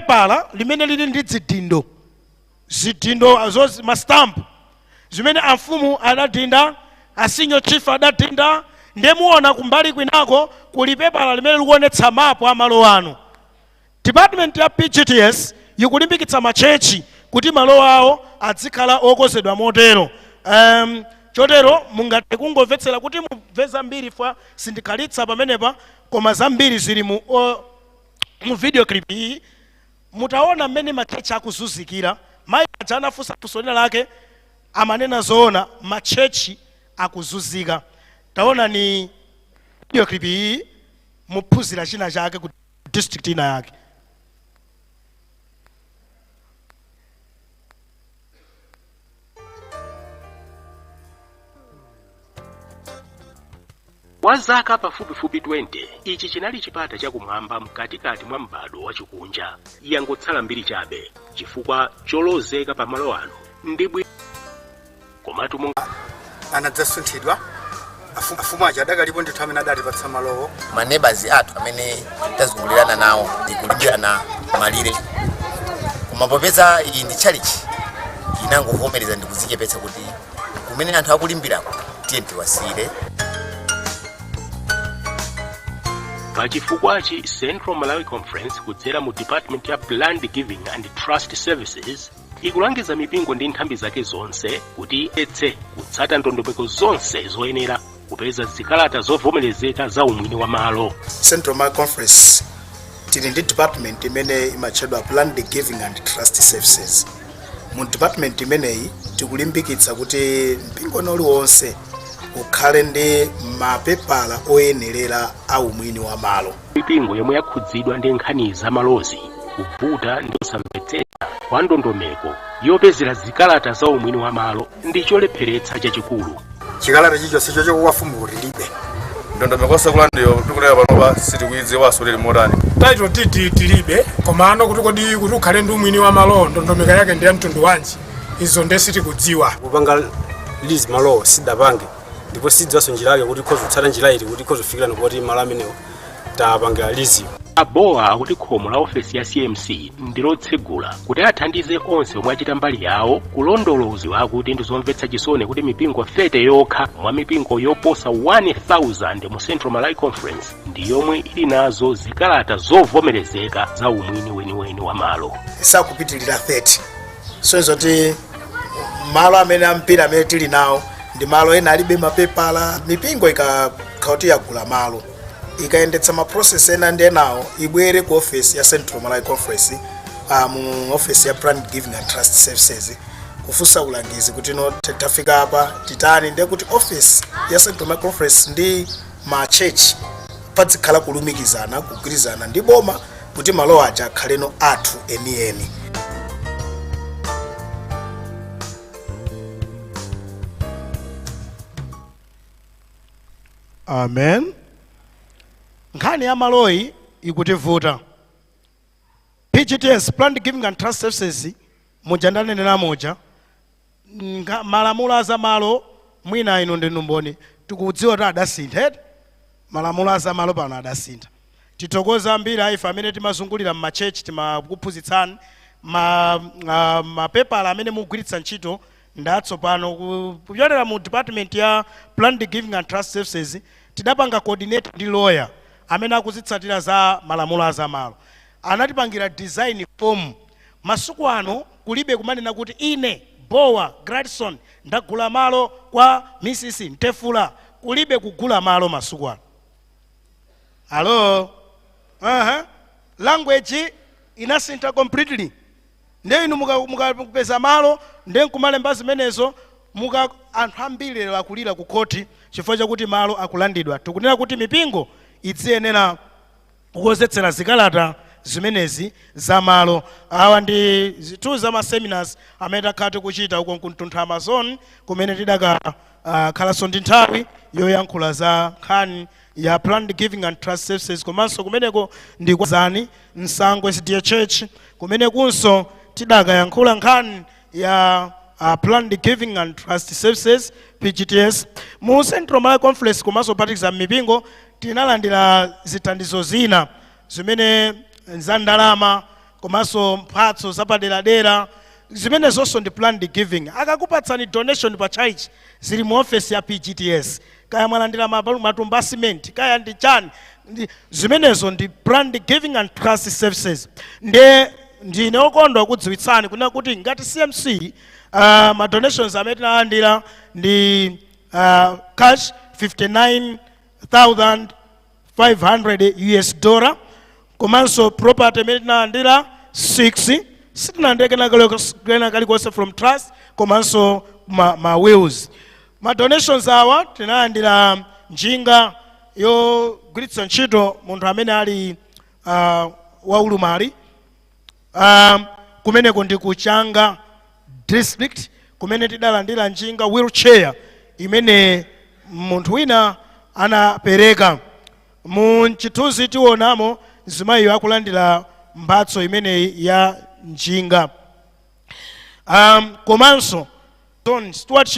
pepala limene lili ndi zidindo mastamp zimene amfumu adadinda, asinyo chief adadinda, ndemuona kumbali kwinako kuli pepala limene likuonetsa mapu amalo anu. Department ya PGTS ikulimbikitsa machechi kuti malo awo adzikhala okonzedwa motero. Chotero mungathe kungomvetsera kuti mumve zambiri fwa sindikhalitsa pamenepa, koma zambiri zili mu video clip iyi. Mutaona mmene machechi akuzunzikira. Mayi aja anafunsa funso lake amanena zoona, machechi akuzunzika. Taona ni video clip iyi muphunzira china chake ku district ina yake. Kwa zaka pafupifupi 20, ichi chinali chipata chakumwamba mkatikati mwa m'bado wa Chikunja. Yangotsala mbiri chabe chifukwa cholozeka pamalo ano ndi komatu anadzasunthidwa afumu aja adakalipo ndithu amene adatipatsa malowo. Maneighbors athu amene tazungulirana nawo ndikulimbirana malire, koma popeza iyi ndi challenge inangovomereza ndikudzichepetsa kuti kumene anthu akulimbirako tiye tiwasire. Pachifukwachi Central Malawi Conference kudzera mu Department ya Planned Giving and Trust Services ikulangiza mipingo ndi nthambi zake zonse kuti etse kutsata ndondomeko zonse zoyenera kupeza zikalata zovomerezeka za umwini wa malo. Central Malawi Conference tili ndi department imene imatchedwa Planned Giving and Trust Services. Mu department imeneyi tikulimbikitsa kuti mpingo uliwonse ukhale ndi mapepala oyenerera a umwini wa malo. Mipingo yomwe yakhudzidwa ndi nkhani za malozi, kuvuta ndi kusamvetsetsa kwa ndondomeko yopezera zikalata za umwini wa malo ndi cholepheretsa chachikulu. Chikalata chichonse chocho kwa fumu lilibe. Ndondomeko sakulandiyo tikulera panopa sitikuidziwa wasolera modani. Taito tilibe komano kuti ukhale ndi umwini wa malo ndondomeko yake ndi mtundu wanji izo ndesi tikudziwa. Kupanga lease malo sidapange ndipo sidzaso njira yake kuti khozo tsala njira ili kuti khozo fikira nopoti malo amenewo tapanga lease. Abowa akuti khomo la ofesi ya CMC ndilotsegula kuti athandize onse omwe achita mbali yawo kulondolozwa kuti ndizomvetsa chisoni kuti mipingo 30 yokha mwa mipingo yoposa 1000 mu Central Malawi Conference ndi yomwe ili nazo zikalata zovomerezeka za umwini weniweni wa malo. Sakupitilira 30. Sonzo ti malo amene ampira amene tili nawo ndi malo ena alibe mapepala. Mipingo ikakauti yagula malo ikaendetsa ma process ena ndi enawo ibwere ku office ya Central Malawi Conference mu office ya Planned Giving and Trust Services kufusa ulangizi kuti no tafika apa titani ndi kuti office ya Central Malawi Conference ndi ma church padzikhala kulumikizana kugwirizana ndi boma kuti malo aja akhaleno athu enieni. Amen. Nkhani ya maloyi ikutivuta. PGTS Planned Giving and Trust Services mujandanenera moja malamulo za malo mwina ino ndi numboni tikudziwa kuti adasintha. Malamulo za malo pano adasintha. Titokoza ambiri aifa amene timazungulira mu machechi timakuphunzitsani mapepala amene mugwiritsa ntchito ndatsopano kupyolera mu department ya Planned Giving and Trust Services tidapanga coordinate ndi lawyer amene akuzitsatira za malamulo za malo. Anatipangira design form. Masuku ano kulibe kumanena kuti ine Bowa Gradson ndagula malo kwa Mrs. Ntefula. Kulibe kugula malo masuku ano. Hello? Language inasintha completely. Ndiye inu mukapeza malo ndiye nkumalemba zimenezo anthu ambiri akulira ku koti chifukwa chakuti malo akulandidwa. Tikunena kuti mipingo idziyenera kukonzetsera zikalata zimenezi za malo. Awa ndi zitu za ma seminars amene takhate kuchita uko mkuntha Amazon kumene tidakakhalanso ndi nthawi yoyankhula za nkhani ya Planned Giving and Trust Services komanso kumeneko ndi kwazani Nsango SDA Church kumene kunso tidakayankhula nkhani ya Planned Giving and Trust Services PGTS. Mu Central Malawi Conference komanso patikiza mipingo tinalandira zithandizo zina zimene za ndalama komanso mphatso zapaderadera zimenezonso ndi planned giving. Akakupatsani donation pa church zili mu office ya PGTS, kaya mwalandira matumba a cement, kaya ndi chani, zimenezo ndi planned giving and trust services. Ndine okondwa kudziwitsani kuna kuti ngati CMC ma donations amene tinalandira ndi cash $59,500 US, komanso property amene tinalandira 6, sitinandekena kalikonse from trust, komanso ma wills. Ma donations awa tinalandira njinga yogwiritsa ntchito munthu amene ali waulumali, kumeneko ndi kuchanga district, kumene tidalandira njinga wheelchair imene munthu wina anapereka. Mu chithunzi tionamo zimayi akulandira mphatso imene ya njinga. Komanso stewardship